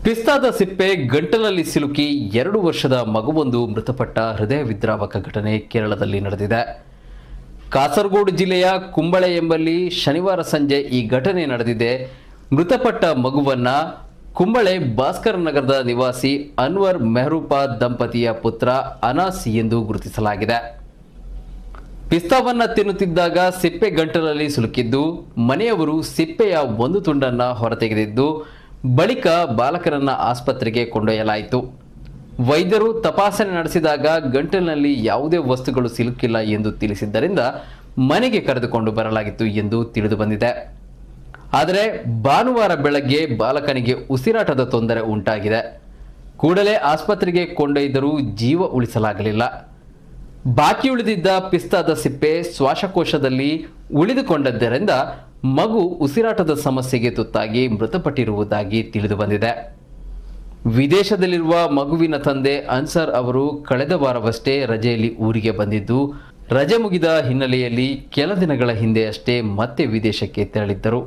ಪಿಸ್ತಾದ ಸಿಪ್ಪೆ ಗಂಟಲಲ್ಲಿ ಸಿಲುಕಿ 2 ವರ್ಷದ ಮಗುವೊಂದು ಮೃತಪಟ್ಟ ಹೃದಯ ವಿದ್ರಾವಕ ಘಟನೆ ಕೇರಳದಲ್ಲಿ ನಡೆದಿದೆ. ಕಾಸರಗೋಡು ಜಿಲ್ಲೆಯ ಕುಂಬಳೆ ಎಂಬಲ್ಲಿ ಶನಿವಾರ ಸಂಜೆ ಈ ಘಟನೆ ನಡೆದಿದೆ. ಮೃತಪಟ್ಟ ಮಗುವನ್ನ ಕುಂಬಳೆ ಭಾಸ್ಕರ ನಗರದ ನಿವಾಸಿ ಅನ್ವರ್ ಮೆಹರೂಪಾ ದಂಪತಿಯ ಪುತ್ರ ಅನಾಸ್ ಎಂದು ಗುರುತಿಸಲಾಗಿದೆ. ಪಿಸ್ತಾವನ್ನ ತಿನ್ನುತ್ತಿದ್ದಾಗ ಸಿಪ್ಪೆ ಗಂಟಲಲ್ಲಿ ಸಿಲುಕಿದ್ದು ಮನೆಯವರು ಸಿಪ್ಪೆಯ ಒಂದು ತುಂಡನ್ನ ಹೊರತೆಗೆದಿದ್ದು ಬಳಿಕ ಬಾಲಕರನ್ನ ಆಸ್ಪತ್ರೆಗೆ ಕೊಂಡೊಯ್ಯಲಾಯಿತು. ವೈದ್ಯರು ತಪಾಸಣೆ ನಡೆಸಿದಾಗ ಗಂಟಲಿನಲ್ಲಿ ಯಾವುದೇ ವಸ್ತುಗಳು ಸಿಲುಕಿಲ್ಲ ಎಂದು ತಿಳಿಸಿದ್ದರಿಂದ ಮನೆಗೆ ಕರೆದುಕೊಂಡು ಬರಲಾಗಿತ್ತು ಎಂದು ತಿಳಿದು ಬಂದಿದೆ. ಆದರೆ ಭಾನುವಾರ ಬೆಳಗ್ಗೆ ಬಾಲಕನಿಗೆ ಉಸಿರಾಟದ ತೊಂದರೆ ಉಂಟಾಗಿದೆ. ಕೂಡಲೇ ಆಸ್ಪತ್ರೆಗೆ ಕೊಂಡೊಯ್ದರೂ ಜೀವ ಉಳಿಸಲಾಗಲಿಲ್ಲ. ಬಾಕಿ ಉಳಿದಿದ್ದ ಪಿಸ್ತಾದ ಸಿಪ್ಪೆ ಶ್ವಾಸಕೋಶದಲ್ಲಿ ಉಳಿದುಕೊಂಡದ್ದರಿಂದ ಮಗು ಉಸಿರಾಟದ ಸಮಸ್ಯೆಗೆ ತುತ್ತಾಗಿ ಮೃತಪಟ್ಟಿರುವುದಾಗಿ ತಿಳಿದು ಬಂದಿದೆ. ವಿದೇಶದಲ್ಲಿರುವ ಮಗುವಿನ ತಂದೆ ಅನ್ಸರ್ ಅವರು ಕಳೆದ ವಾರವಷ್ಟೇ ರಜೆಯಲ್ಲಿ ಊರಿಗೆ ಬಂದಿದ್ದು, ರಜೆ ಮುಗಿದ ಹಿನ್ನೆಲೆಯಲ್ಲಿ ಕೆಲ ದಿನಗಳ ಹಿಂದೆಯಷ್ಟೇ ಮತ್ತೆ ವಿದೇಶಕ್ಕೆ ತೆರಳಿದ್ದರು.